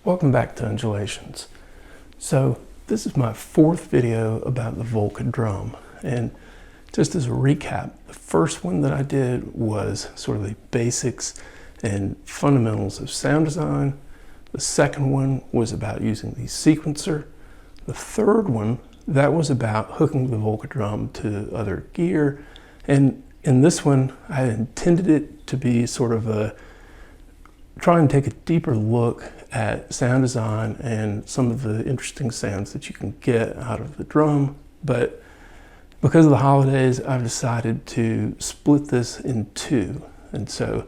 Welcome back to Undulations. So this is my fourth video about the Volca Drum, and just as a recap, the first one that I did was sort of the basics and fundamentals of sound design. The second one was about using the sequencer. The third one, that was about hooking the Volca Drum to other gear, and in this one I intended it to be sort of a try and take a deeper look at sound design and some of the interesting sounds that you can get out of the drum. But because of the holidays, I've decided to split this in two. And so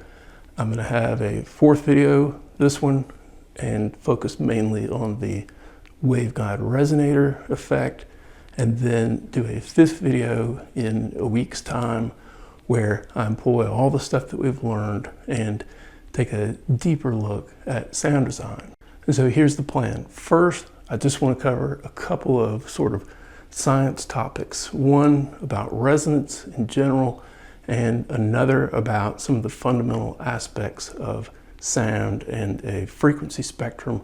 I'm going to have a fourth video, this one, and focus mainly on the Waveguide Resonator Effect, and then do a fifth video in a week's time where I employ all the stuff that we've learned and take a deeper look at sound design. And so here's the plan. First, I just want to cover a couple of sort of science topics. One about resonance in general, and another about some of the fundamental aspects of sound and a frequency spectrum.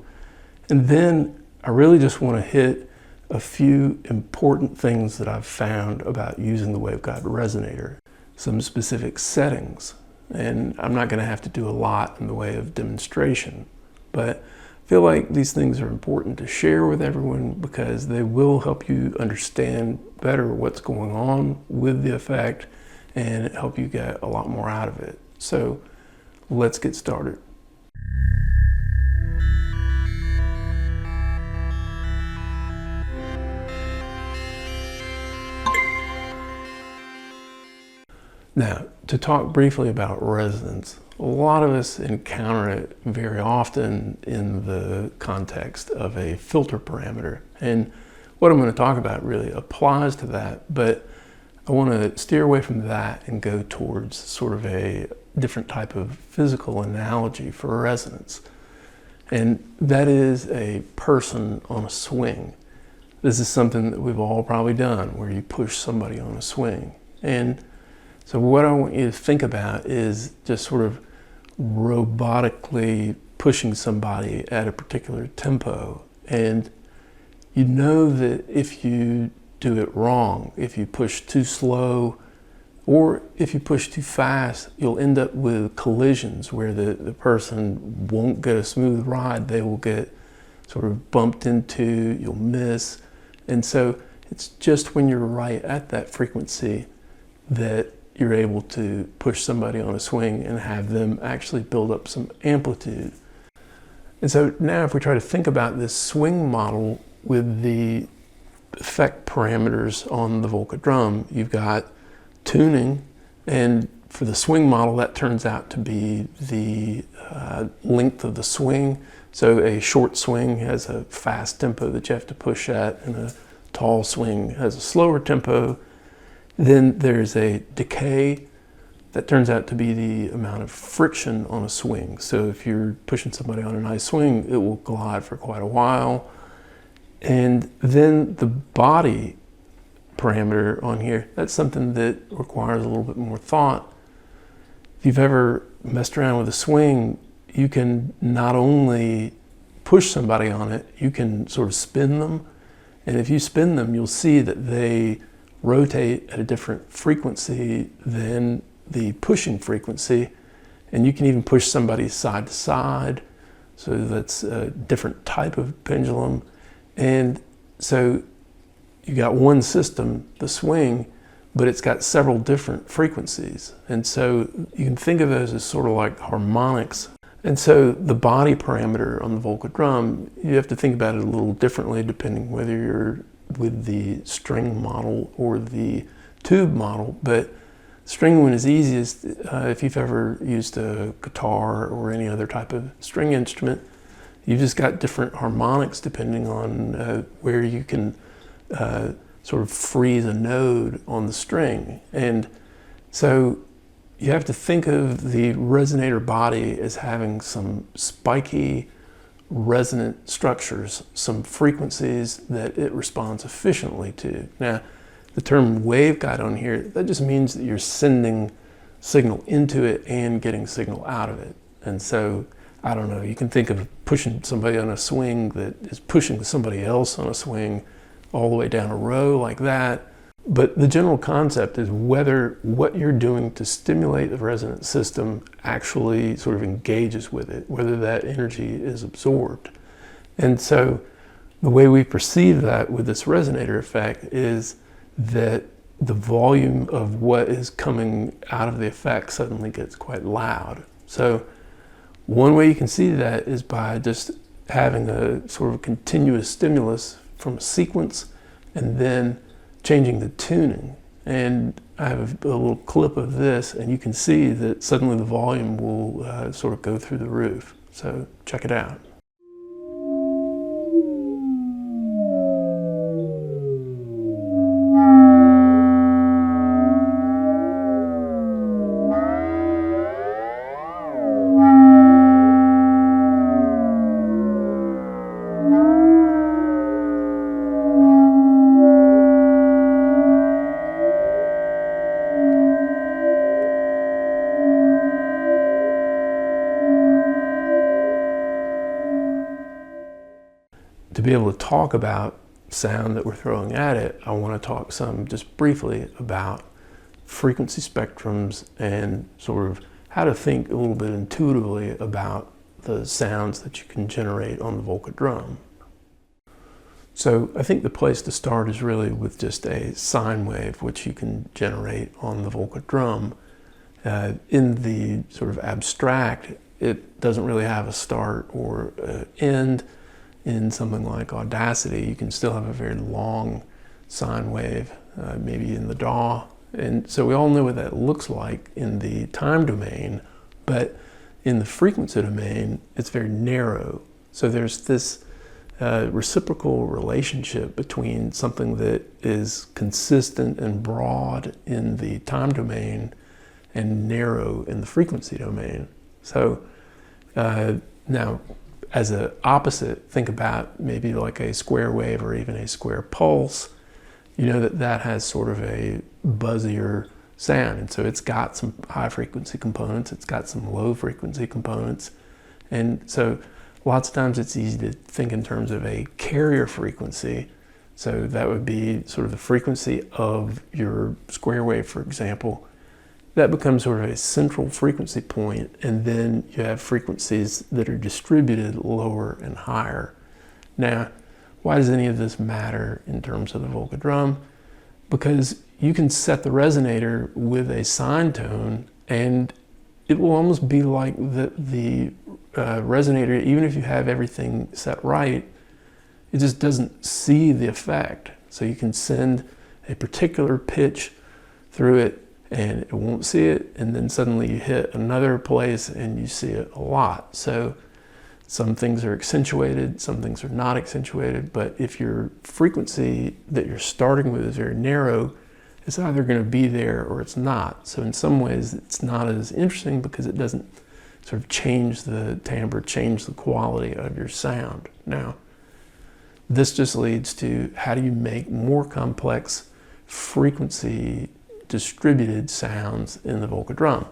And then I really just want to hit a few important things that I've found about using the Waveguide Resonator, some specific settings. And I'm not going to have to do a lot in the way of demonstration, but I feel like these things are important to share with everyone because they will help you understand better what's going on with the effect and help you get a lot more out of it. So let's get started. Now, to talk briefly about resonance, a lot of us encounter it very often in the context of a filter parameter. And what I'm going to talk about really applies to that, but I want to steer away from that and go towards sort of a different type of physical analogy for resonance. And that is a person on a swing. This is something that we've all probably done, where you push somebody on a swing. And so what I want you to think about is just sort of robotically pushing somebody at a particular tempo. And you know that if you do it wrong, if you push too slow, or if you push too fast, you'll end up with collisions where the person won't get a smooth ride. They will get sort of bumped into, you'll miss. And so it's just when you're right at that frequency that you're able to push somebody on a swing and have them actually build up some amplitude. And so now if we try to think about this swing model with the effect parameters on the Volca Drum, you've got tuning, and for the swing model that turns out to be the length of the swing. So a short swing has a fast tempo that you have to push at, and a tall swing has a slower tempo. Then there's a decay that turns out to be the amount of friction on a swing. So if you're pushing somebody on a nice swing, it will glide for quite a while. And then the body parameter on here, that's something that requires a little bit more thought. If you've ever messed around with a swing, you can not only push somebody on it, you can sort of spin them. And if you spin them, you'll see that they rotate at a different frequency than the pushing frequency, and you can even push somebody side to side, so that's a different type of pendulum. And so you got one system, the swing, but it's got several different frequencies, and so you can think of those as sort of like harmonics. And so the body parameter on the Volca Drum, you have to think about it a little differently depending whether you're with the string model or the tube model, but string one is easiest. If you've ever used a guitar or any other type of string instrument, You've just got different harmonics depending on where you can sort of freeze a node on the string. And so you have to think of the resonator body as having some spiky resonant structures, some frequencies that it responds efficiently to. Now, the term waveguide on here, that just means that you're sending signal into it and getting signal out of it. And so, I don't know, you can think of pushing somebody on a swing that is pushing somebody else on a swing all the way down a row like that. But the general concept is whether what you're doing to stimulate the resonant system actually sort of engages with it, whether that energy is absorbed. And so the way we perceive that with this resonator effect is that the volume of what is coming out of the effect suddenly gets quite loud. So one way you can see that is by just having a sort of continuous stimulus from a sequence and then changing the tuning. And I have a little clip of this, and you can see that suddenly the volume will sort of go through the roof. So check it out. To be able to talk about sound that we're throwing at it, I want to talk some just briefly about frequency spectrums and sort of how to think a little bit intuitively about the sounds that you can generate on the Volca Drum. So I think the place to start is really with just a sine wave, which you can generate on the Volca Drum. In the sort of abstract, it doesn't really have a start or end. In something like Audacity, you can still have a very long sine wave, maybe in the DAW. And so we all know what that looks like in the time domain, but in the frequency domain, it's very narrow. So there's this reciprocal relationship between something that is consistent and broad in the time domain and narrow in the frequency domain. So now, as an opposite, think about maybe like a square wave or even a square pulse. You know that that has sort of a buzzier sound, and so it's got some high frequency components, it's got some low frequency components, and so lots of times it's easy to think in terms of a carrier frequency. So that would be sort of the frequency of your square wave, for example. That becomes sort of a central frequency point, and then you have frequencies that are distributed lower and higher. Now, why does any of this matter in terms of the Volca Drum? Because you can set the resonator with a sine tone, and it will almost be like the resonator, even if you have everything set right, it just doesn't see the effect. So you can send a particular pitch through it, and it won't see it, and then suddenly you hit another place and you see it a lot. So some things are accentuated, some things are not accentuated, but if your frequency that you're starting with is very narrow, it's either going to be there or it's not. So in some ways it's not as interesting because it doesn't sort of change the timbre, change the quality of your sound. Now, this just leads to how do you make more complex frequency distributed sounds in the Volca Drum.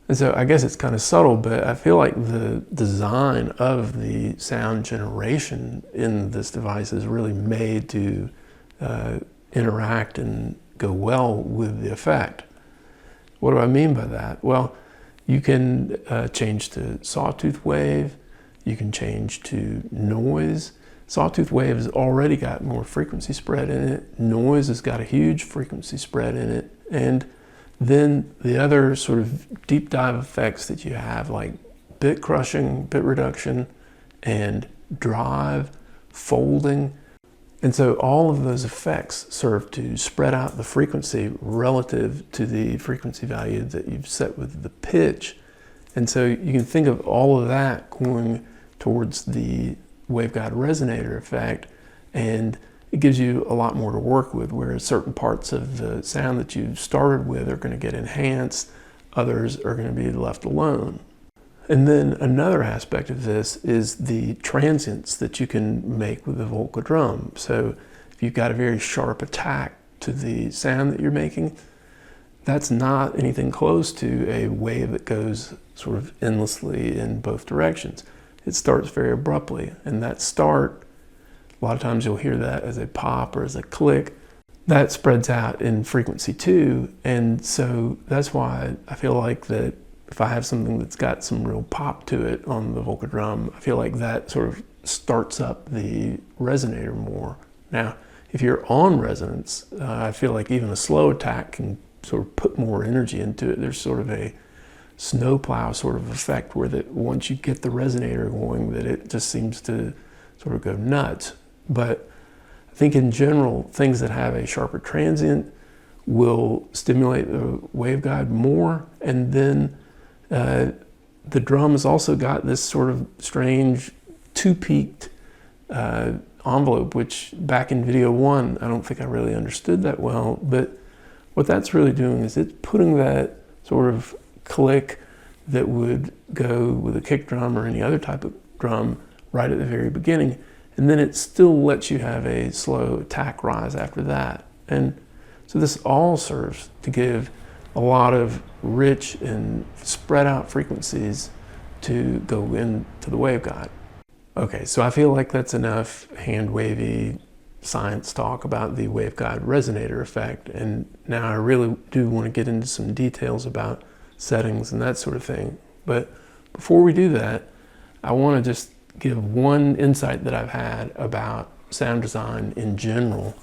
And so I guess it's kind of subtle, but I feel like the design of the sound generation in this device is really made to interact and go well with the effect. What do I mean by that? Well, you can change to sawtooth wave, you can change to noise. Sawtooth wave has already got more frequency spread in it. Noise has got a huge frequency spread in it. And then the other sort of deep dive effects that you have, like bit crushing, bit reduction, and drive, folding. And so all of those effects serve to spread out the frequency relative to the frequency value that you've set with the pitch. And so you can think of all of that going towards the Waveguide Resonator Effect, and it gives you a lot more to work with, whereas certain parts of the sound that you started with are going to get enhanced, others are going to be left alone. And then another aspect of this is the transients that you can make with the Volca Drum. So if you've got a very sharp attack to the sound that you're making, that's not anything close to a wave that goes sort of endlessly in both directions. It starts very abruptly, and that start, a lot of times you'll hear that as a pop or as a click. That spreads out in frequency too, and so that's why I feel like that if I have something that's got some real pop to it on the Volca Drum, I feel like that sort of starts up the resonator more. Now, if you're on resonance, I feel like even a slow attack can sort of put more energy into it. There's sort of a snowplow sort of effect where that once you get the resonator going, that it just seems to sort of go nuts. But I think in general, things that have a sharper transient will stimulate the waveguide more, and then the drum has also got this sort of strange two-peaked envelope, which back in video 1, I don't think I really understood that well, but what that's really doing is it's putting that sort of click that would go with a kick drum or any other type of drum right at the very beginning, and then it still lets you have a slow attack rise after that. And so this all serves to give a lot of rich and spread out frequencies to go into the waveguide. Okay, so I feel like that's enough hand wavy science talk about the Waveguide Resonator Effect, and now I really do want to get into some details about settings and that sort of thing. But before we do that, I want to just give one insight that I've had about sound design in general,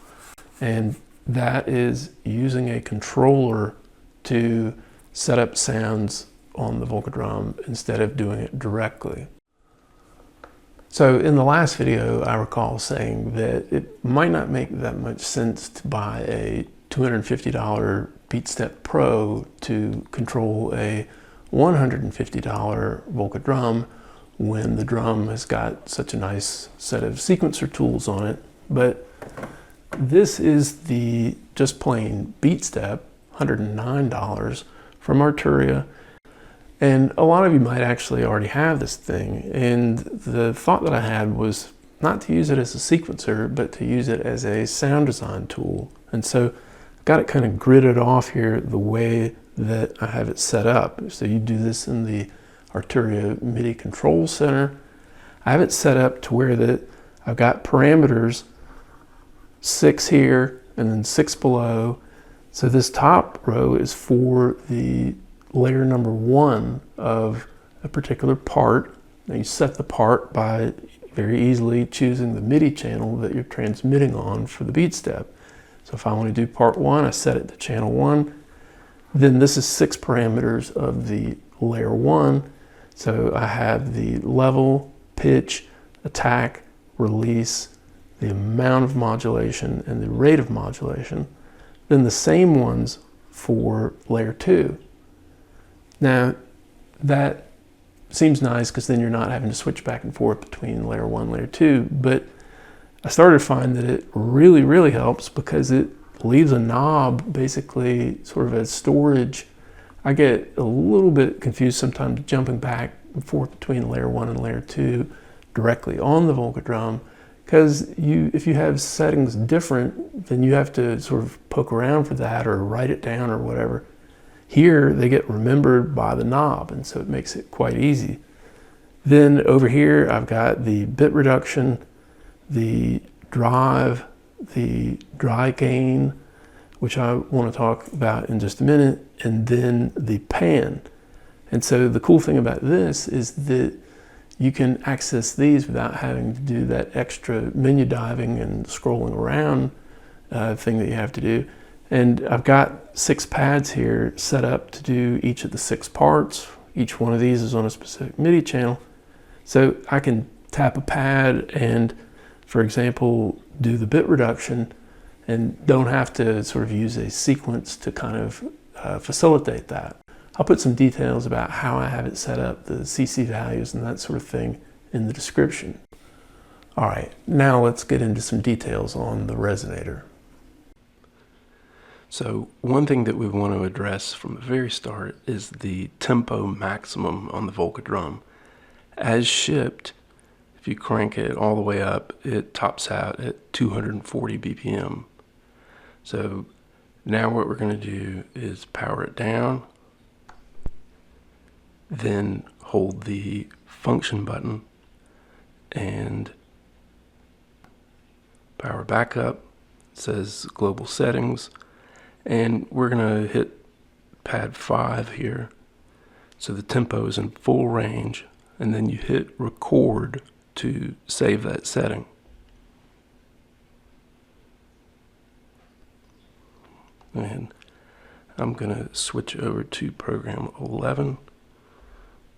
and that is using a controller to set up sounds on the Volca Drum instead of doing it directly. So in the last video, I recall saying that it might not make that much sense to buy a $250 BeatStep Pro to control a $150 Volca Drum when the drum has got such a nice set of sequencer tools on it. But this is the just plain BeatStep, $109 from Arturia. And a lot of you might actually already have this thing. And the thought that I had was not to use it as a sequencer, but to use it as a sound design tool. And so I've got it kind of gridded off here the way that I have it set up. So you do this in the Arturia MIDI Control Center. I have it set up to where that I've got parameters, 6 here and then 6 below. So this top row is for the layer number 1 of a particular part. Now you set the part by very easily choosing the MIDI channel that you're transmitting on for the BeatStep. So if I want to do part 1, I set it to channel 1. Then this is 6 parameters of the layer 1. So I have the level, pitch, attack, release, the amount of modulation, and the rate of modulation. Then the same ones for layer 2. Now that seems nice because then you're not having to switch back and forth between layer 1 and layer 2, but I started to find that it really helps because it leaves a knob basically sort of as storage. I get a little bit confused sometimes jumping back and forth between layer 1 and layer 2 directly on the Volca Drum, because if you have settings different, then you have to sort of poke around for that or write it down or whatever. Here they get remembered by the knob, and so it makes it quite easy. Then over here I've got the bit reduction, the drive, the dry gain, which I want to talk about in just a minute, and then the pan. And so the cool thing about this is that you can access these without having to do that extra menu diving and scrolling around thing that you have to do. And I've got 6 pads here set up to do each of the 6 parts. Each one of these is on a specific MIDI channel. So I can tap a pad and, for example, do the bit reduction and don't have to sort of use a sequence to kind of facilitate that. I'll put some details about how I have it set up, the CC values and that sort of thing in the description. All right, now let's get into some details on the resonator. So one thing that we want to address from the very start is the tempo maximum on the Volca Drum. As shipped, if you crank it all the way up, it tops out at 240 BPM. So now what we're going to do is power it down, then hold the function button and power back up. It says global settings, and we're going to hit pad 5 here so the tempo is in full range, and then you hit record to save that setting. And I'm going to switch over to program 11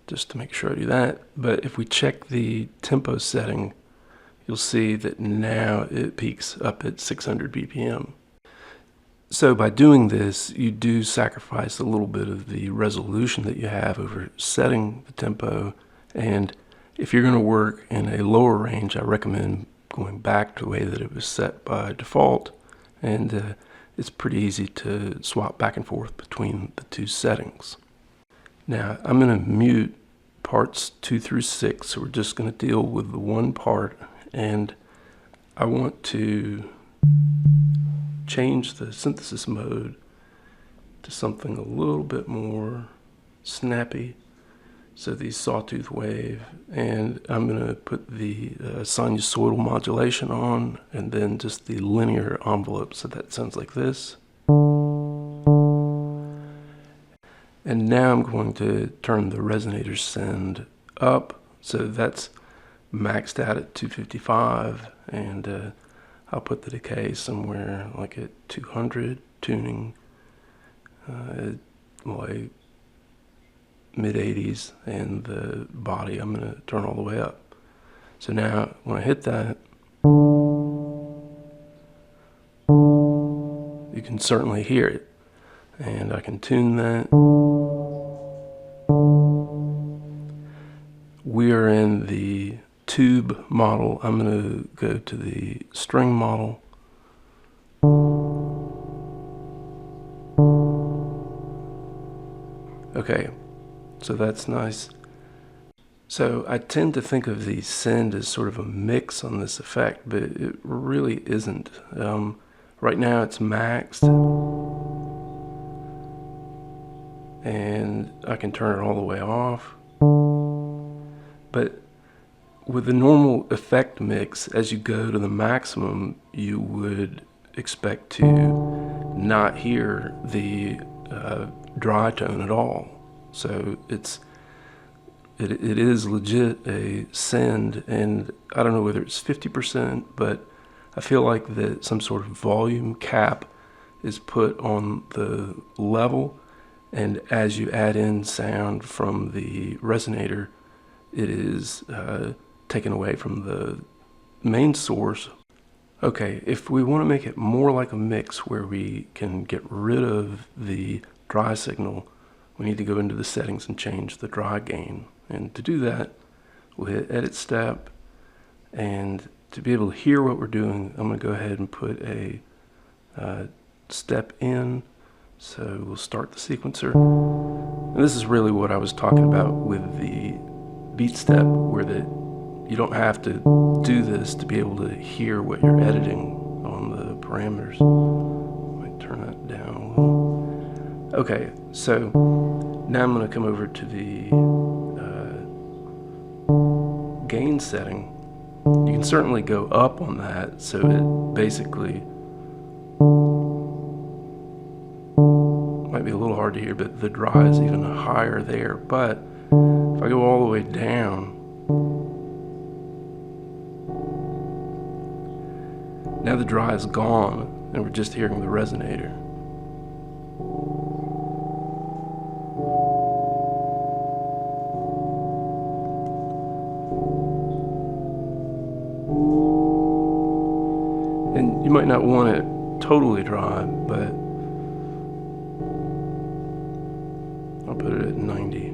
just to make sure I do that. But if we check the tempo setting, you'll see that now it peaks up at 600 BPM. So by doing this, you do sacrifice a little bit of the resolution that you have over setting the tempo. And if you're going to work in a lower range, I recommend going back to the way that it was set by default. And it's pretty easy to swap back and forth between the two settings. Now I'm going to mute parts 2 through 6, so we're just going to deal with the one part, and I want to change the synthesis mode to something a little bit more snappy, so the sawtooth wave, and I'm going to put the sinusoidal modulation on, and then just the linear envelope, so that sounds like this. And now I'm going to turn the resonator send up, so that's maxed out at 255, and I'll put the decay somewhere like at 200, tuning like mid-80s, and the body I'm going to turn all the way up. So now when I hit that, you can certainly hear it, and I can tune that. We are in the tube model. I'm going to go to the string model. Okay, so that's nice. So I tend to think of the send as sort of a mix on this effect, but it really isn't. Right now it's maxed, and I can turn it all the way off. But with the normal effect mix, as you go to the maximum, you would expect to not hear the dry tone at all. So it is legit a send, and I don't know whether it's 50%, but I feel like that some sort of volume cap is put on the level, and as you add in sound from the resonator, it is taken away from the main source. Okay, if we want to make it more like a mix where we can get rid of the dry signal, we need to go into the settings and change the dry gain. And to do that, we'll hit Edit Step, and to be able to hear what we're doing, I'm going to go ahead and put a step in. So we'll start the sequencer. And this is really what I was talking about with the BeatStep, where you don't have to do this to be able to hear what you're editing on the parameters. I might turn that down a little. Okay, so now I'm going to come over to the gain setting. You can certainly go up on that, so it basically might be a little hard to hear, but the dry is even higher there. But if I go all the way down, now the dry is gone, and we're just hearing the resonator. And you might not want it totally dry, but I'll put it at 90.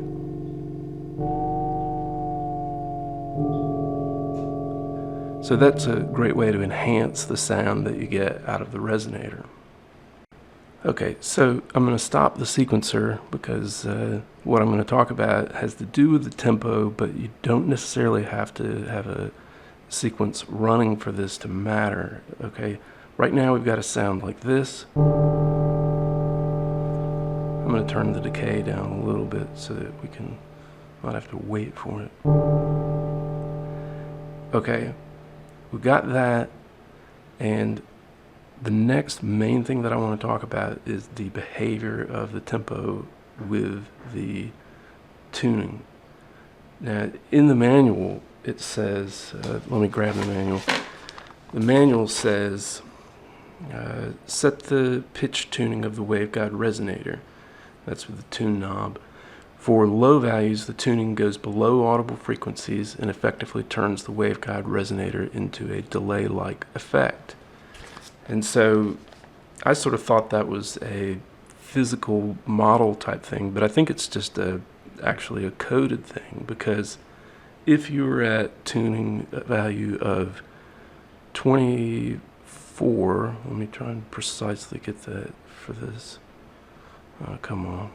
So that's a great way to enhance the sound that you get out of the resonator. Okay, so I'm going to stop the sequencer because what I'm going to talk about has to do with the tempo, but you don't necessarily have to have a sequence running for this to matter. Okay, right now we've got a sound like this. I'm going to turn the decay down a little bit so that we can not have to wait for it. Okay, we've got that, and the next main thing that I want to talk about is the behavior of the tempo with the tuning. Now, in the manual, it says, let me grab the manual. The manual says, set the pitch tuning of the Waveguide Resonator. That's with the tune knob. For low values, the tuning goes below audible frequencies and effectively turns the Waveguide Resonator into a delay-like effect. And so I sort of thought that was a physical model type thing, but I think it's just actually a coded thing, because if you were at tuning value of 24, let me try and precisely get that for this. Come on.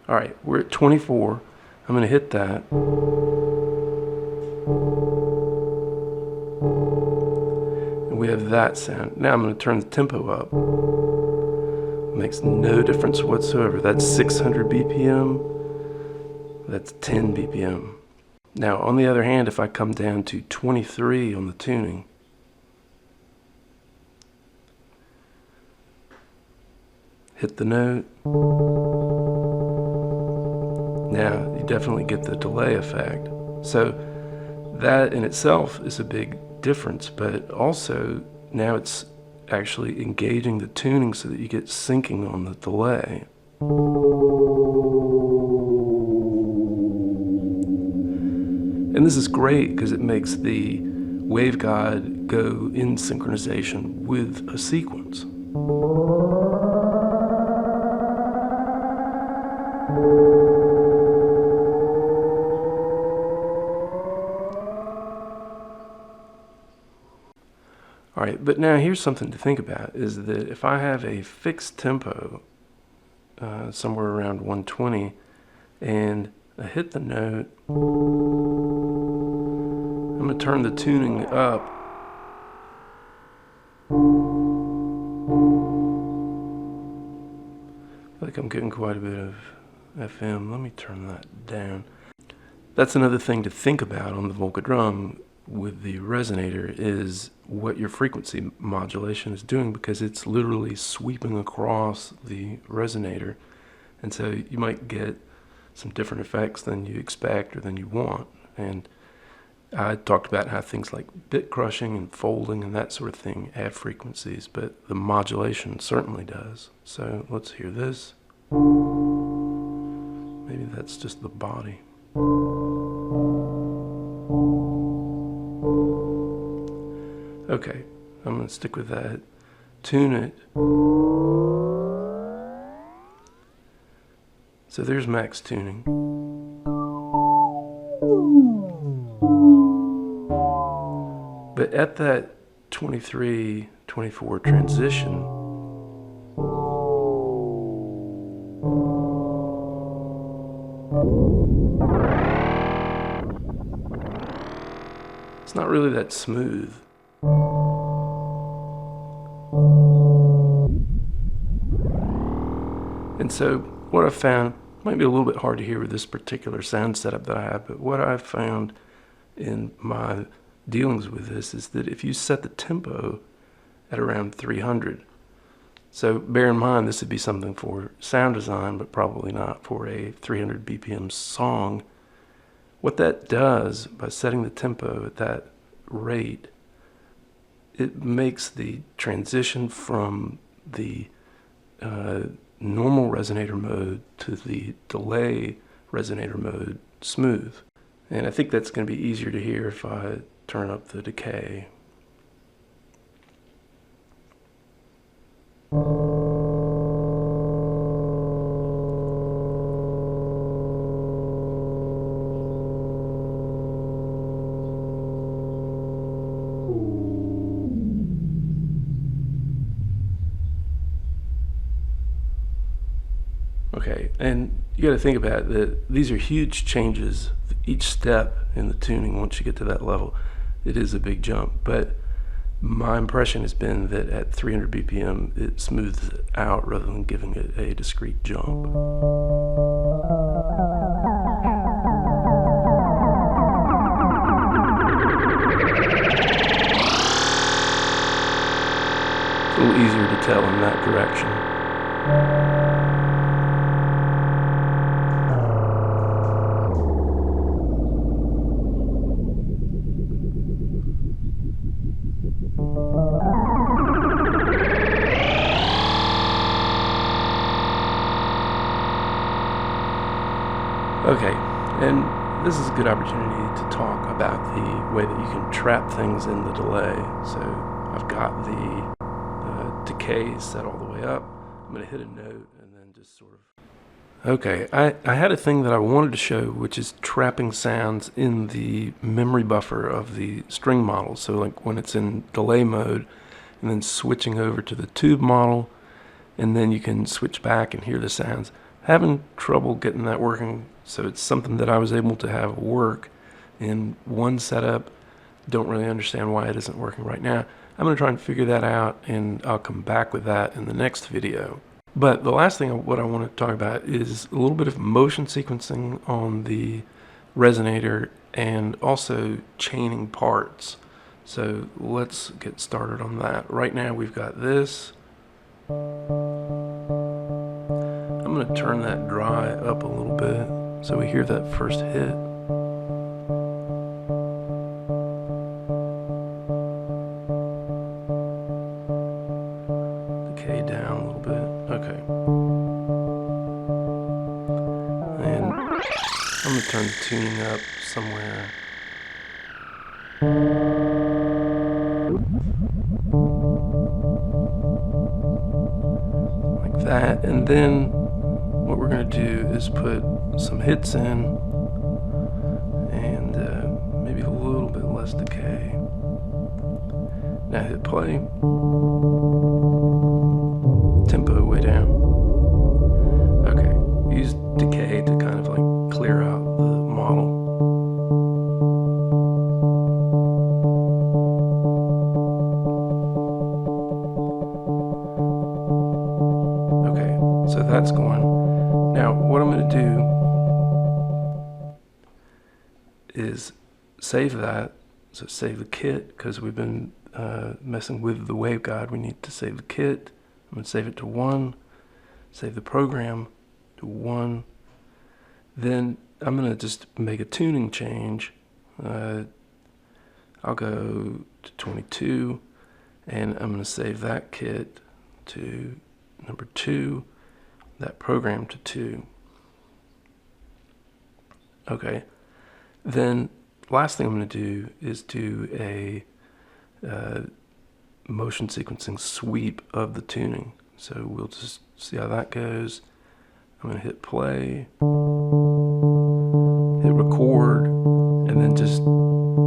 All right, we're at 24. I'm going to hit that. We have that sound. Now I'm going to turn the tempo up. Makes no difference whatsoever. That's 600 BPM. That's 10 BPM. Now, on the other hand, if I come down to 23 on the tuning, hit the note. Now, you definitely get the delay effect. So that in itself is a big difference, but also now it's actually engaging the tuning so that you get syncing on the delay. And this is great because it makes the waveguide go in synchronization with a sequence. All right, but now here's something to think about, is that if I have a fixed tempo, somewhere around 120, and I hit the note, I'm going to turn the tuning up. I feel like I'm getting quite a bit of FM. Let me turn that down. That's another thing to think about on the Volca Drum with the resonator, is what your frequency modulation is doing, because it's literally sweeping across the resonator, and so you might get some different effects than you expect or than you want. And I talked about how things like bit crushing and folding and that sort of thing add frequencies, but the modulation certainly does. So let's hear this. Maybe that's just the body. Okay, I'm going to stick with that. Tune it. So there's max tuning. But at that 23, 24 transition, it's not really that smooth. And so what I've found, might be a little bit hard to hear with this particular sound setup that I have, but what I've found in my dealings with this is that if you set the tempo at around 300, so bear in mind this would be something for sound design, but probably not for a 300 BPM song. What that does by setting the tempo at that rate, it makes the transition from the normal resonator mode to the delay resonator mode smooth. And I think that's going to be easier to hear if I turn up the decay. and you got to think about it, that these are huge changes. Each step in the tuning, once you get to that level, it is a big jump. But my impression has been that at 300 BPM, it smooths it out rather than giving it a discrete jump. It's a little easier to tell in that direction. Okay, and this is a good opportunity to talk about the way that you can trap things in the delay. So I've got the decay set all the way up. I'm going to hit a note and then just sort of... Okay, I had a thing that I wanted to show, which is trapping sounds in the memory buffer of the string model. So like when it's in delay mode, and then switching over to the tube model, and then you can switch back and hear the sounds. Having trouble getting that working, so it's something that I was able to have work in one setup. Don't really understand why it isn't working right now. I'm going to try and figure that out, and I'll come back with that in the next video. But the last thing what I want to talk about is a little bit of motion sequencing on the resonator and also chaining parts. So let's get started on that. Right now we've got this. I'm going to turn that dry up a little bit so we hear that first hit. Decay down a little bit. Okay. And I'm going to turn the tuning up somewhere. Like that. And then what we're going to do is put some hits in and maybe a little bit less decay. Now hit play. Tempo way down. Okay, use decay to kind of like clear out the model. Okay, so that's going. Now, what I'm going to do is save that. So save the kit, because we've been messing with the waveguide. We need to save the kit. I'm going to save it to 1. Save the program to 1. Then I'm going to just make a tuning change. I'll go to 22, and I'm going to save that kit to number 2. That program to 2. Okay, then last thing I'm going to do is do a motion sequencing sweep of the tuning. So we'll just see how that goes. I'm going to hit play, hit record, and then just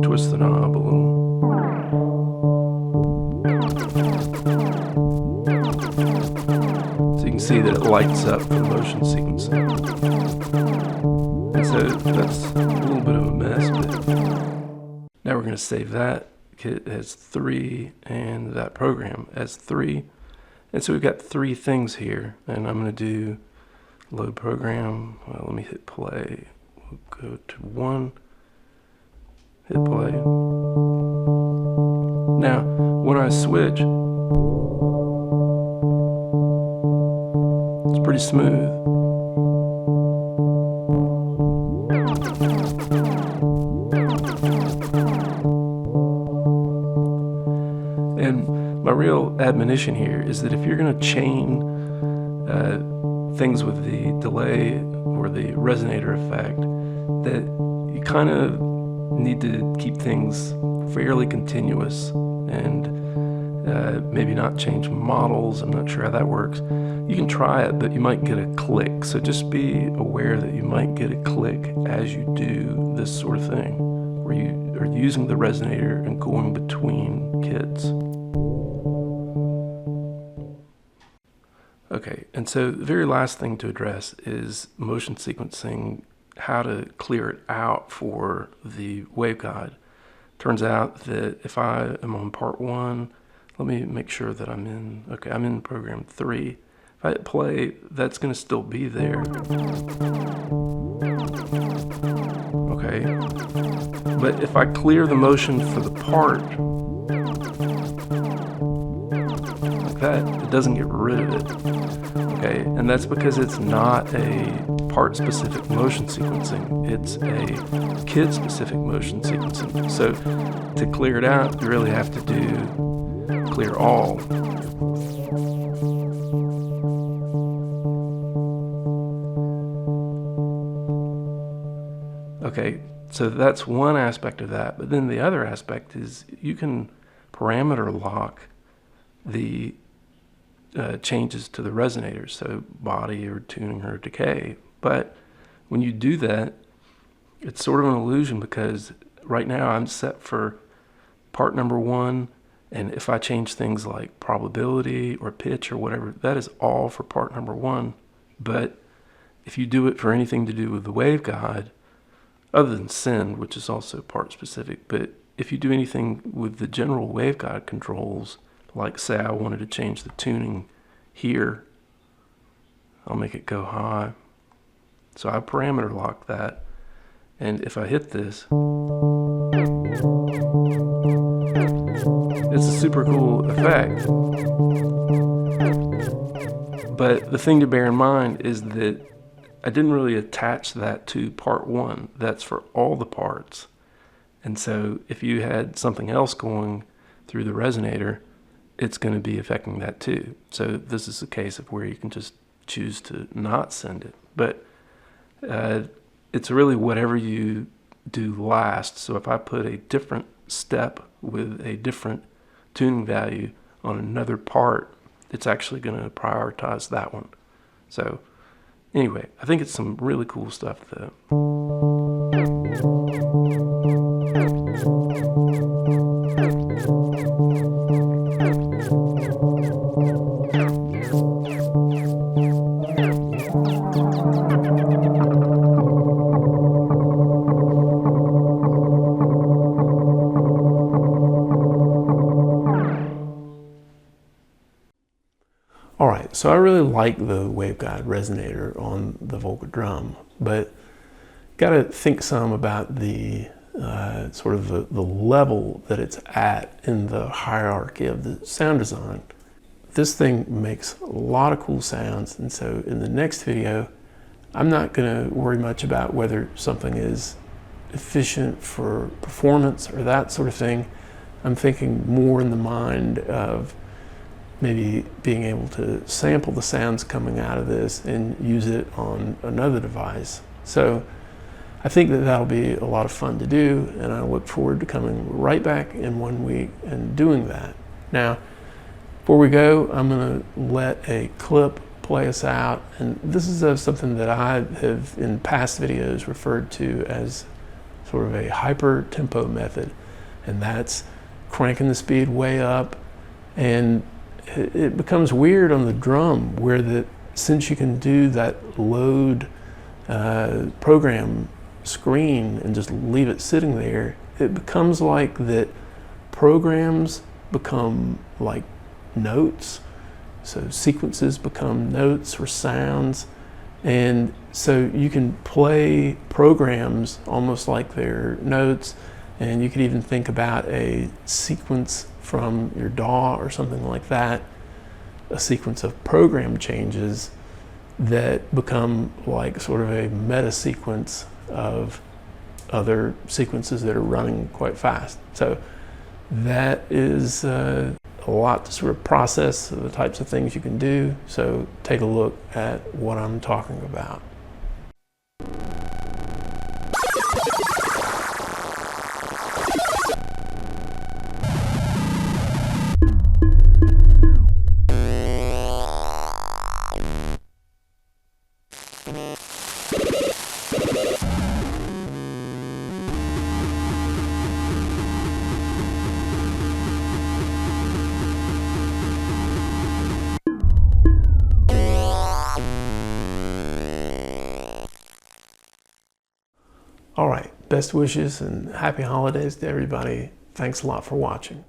twist the knob a little. So you can see that it lights up the motion sequencing. And so that's a little bit of a mess, but now we're going to save that. Kit has 3, and that program has 3. And so we've got 3 things here, and I'm going to do load program. Well, let me hit play. We'll go to 1, hit play. Now, when I switch, it's pretty smooth. And my real admonition here is that if you're going to chain things with the delay or the resonator effect, that you kind of need to keep things fairly continuous and maybe not change models. I'm not sure how that works. You can try it, but you might get a click. So just be aware that you might get a click as you do this sort of thing, where you are using the resonator and going between kits. Okay, and so the very last thing to address is motion sequencing, how to clear it out for the waveguide. Turns out that if I am on part 1, let me make sure that I'm in program 3. If I hit play, that's going to still be there. Okay, but if I clear the motion for the part, like that, it doesn't get rid of it. Okay, and that's because it's not a part-specific motion sequencing, it's a kit-specific motion sequencing. So to clear it out, you really have to do clear all. Okay, so that's one aspect of that, but then the other aspect is you can parameter lock the changes to the resonators, so body or tuning or decay. But when you do that, it's sort of an illusion, because right now I'm set for part number 1, and if I change things like probability or pitch or whatever, that is all for part number 1. But if you do it for anything to do with the waveguide, other than send, which is also part specific, but if you do anything with the general waveguide controls, like say I wanted to change the tuning here, I'll make it go high. So I parameter lock that, and if I hit this, it's a super cool effect. But the thing to bear in mind is that I didn't really attach that to part 1. That's for all the parts. And so if you had something else going through the resonator, it's going to be affecting that too. So this is a case of where you can just choose to not send it. But it's really whatever you do last. So if I put a different step with a different tuning value on another part, it's actually going to prioritize that one. So anyway, I think it's some really cool stuff though. All right, so I really like the Waveguide Resonator on the Volca Drum, but got to think some about the sort of the level that it's at in the hierarchy of the sound design. This thing makes a lot of cool sounds, and so in the next video, I'm not going to worry much about whether something is efficient for performance or that sort of thing. I'm thinking more in the mind of maybe being able to sample the sounds coming out of this and use it on another device. So I think that that'll be a lot of fun to do, and I look forward to coming right back in 1 week and doing that. Now, before we go, I'm going to let a clip play us out, and this is something that I have in past videos referred to as sort of a hyper tempo method, and that's cranking the speed way up, and it becomes weird on the drum where since you can do that load program screen and just leave it sitting there, it becomes like that programs become like notes. So sequences become notes or sounds, and so you can play programs almost like they're notes, and you could even think about a sequence from your DAW or something like that, a sequence of program changes that become like sort of a meta sequence of other sequences that are running quite fast. So that is a lot to sort of process the types of things you can do. So take a look at what I'm talking about. All right, best wishes and happy holidays to everybody. Thanks a lot for watching.